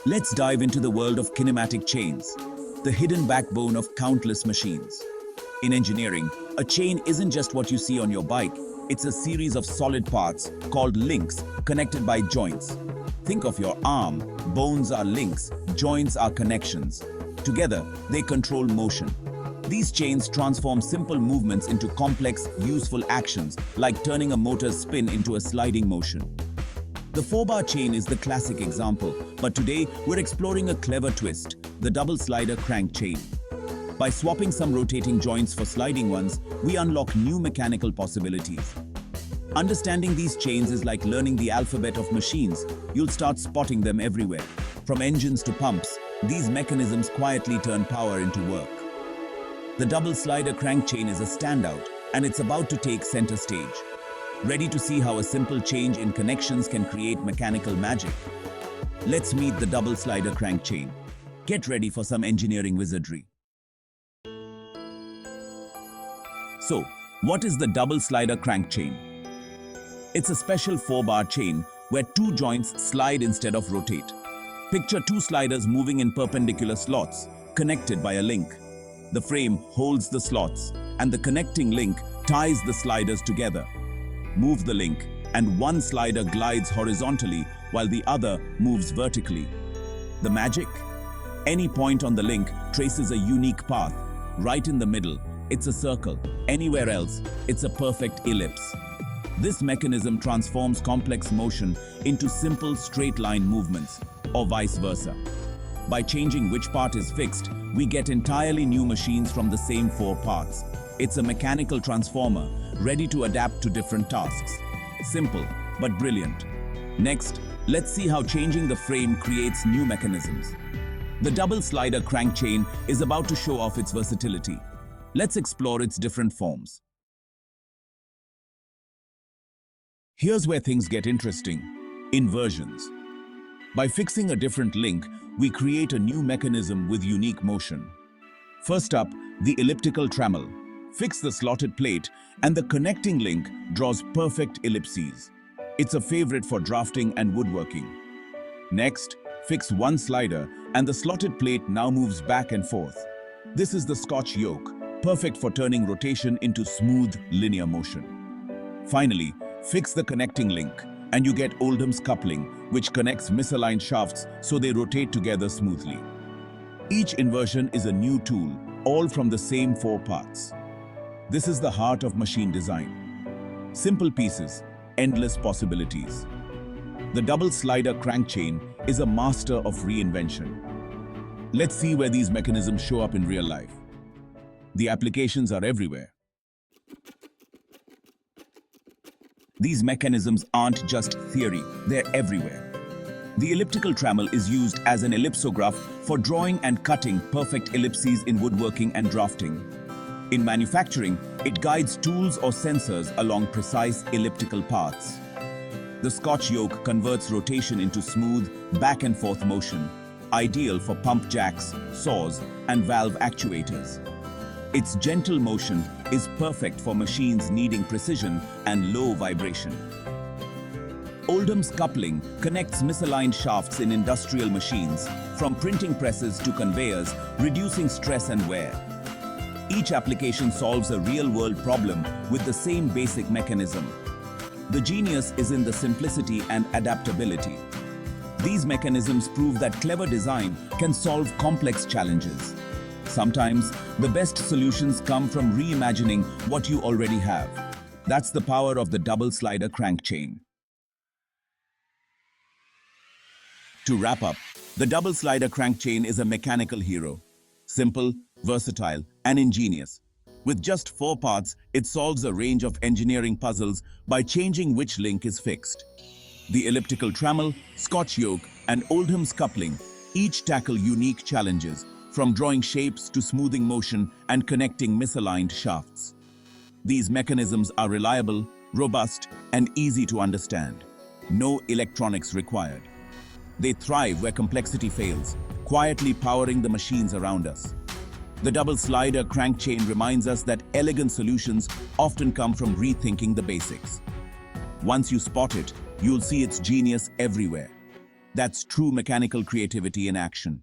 Let's dive into the world of kinematic chains, the hidden backbone of countless machines. In engineering, a chain isn't just what you see on your bike, it's a series of solid parts called links connected by joints. Think of your arm, bones are links, joints are connections. Together, they control motion. These chains transform simple movements into complex, useful actions, like turning a motor's spin into a sliding motion. The 4-bar chain is the classic example, but today we're exploring a clever twist, the double slider crank chain. By swapping some rotating joints for sliding ones, we unlock new mechanical possibilities. Understanding these chains is like learning the alphabet of machines. You'll start spotting them everywhere. From engines to pumps, these mechanisms quietly turn power into work. The double slider crank chain is a standout, and it's about to take center stage. Ready to see how a simple change in connections can create mechanical magic? Let's meet the double slider crank chain. Get ready for some engineering wizardry. So, what is the double slider crank chain? It's a special 4-bar chain where two joints slide instead of rotate. Picture two sliders moving in perpendicular slots, connected by a link. The frame holds the slots, and the connecting link ties the sliders together. Move the link, and one slider glides horizontally while the other moves vertically. The magic? Any point on the link traces a unique path. Right in the middle, it's a circle. Anywhere else, it's a perfect ellipse. This mechanism transforms complex motion into simple straight-line movements, or vice versa. By changing which part is fixed, we get entirely new machines from the same 4 parts. It's a mechanical transformer, ready to adapt to different tasks. Simple, but brilliant. Next, let's see how changing the frame creates new mechanisms. The double slider crank chain is about to show off its versatility. Let's explore its different forms. Here's where things get interesting: inversions. By fixing a different link, we create a new mechanism with unique motion. First up, the elliptical trammel. Fix the slotted plate, and the connecting link draws perfect ellipses. It's a favorite for drafting and woodworking. Next, fix one slider, and the slotted plate now moves back and forth. This is the Scotch yoke, perfect for turning rotation into smooth, linear motion. Finally, fix the connecting link, and you get Oldham's coupling, which connects misaligned shafts so they rotate together smoothly. Each inversion is a new tool, all from the same 4 parts. This is the heart of machine design. Simple pieces, endless possibilities. The double slider crank chain is a master of reinvention. Let's see where these mechanisms show up in real life. The applications are everywhere. These mechanisms aren't just theory, they're everywhere. The elliptical trammel is used as an ellipsograph for drawing and cutting perfect ellipses in woodworking and drafting. In manufacturing, it guides tools or sensors along precise elliptical paths. The Scotch yoke converts rotation into smooth, back and forth motion, ideal for pump jacks, saws, and valve actuators. Its gentle motion is perfect for machines needing precision and low vibration. Oldham's coupling connects misaligned shafts in industrial machines, from printing presses to conveyors, reducing stress and wear. Each application solves a real-world problem with the same basic mechanism. The genius is in the simplicity and adaptability. These mechanisms prove that clever design can solve complex challenges. Sometimes, the best solutions come from reimagining what you already have. That's the power of the double slider crank chain. To wrap up, the double slider crank chain is a mechanical hero. Simple, versatile, and ingenious. With just 4 parts, it solves a range of engineering puzzles by changing which link is fixed. The elliptical trammel, Scotch yoke, and Oldham's coupling each tackle unique challenges, from drawing shapes to smoothing motion and connecting misaligned shafts. These mechanisms are reliable, robust, and easy to understand. No electronics required. They thrive where complexity fails, quietly powering the machines around us. The double slider crank chain reminds us that elegant solutions often come from rethinking the basics. Once you spot it, you'll see its genius everywhere. That's true mechanical creativity in action.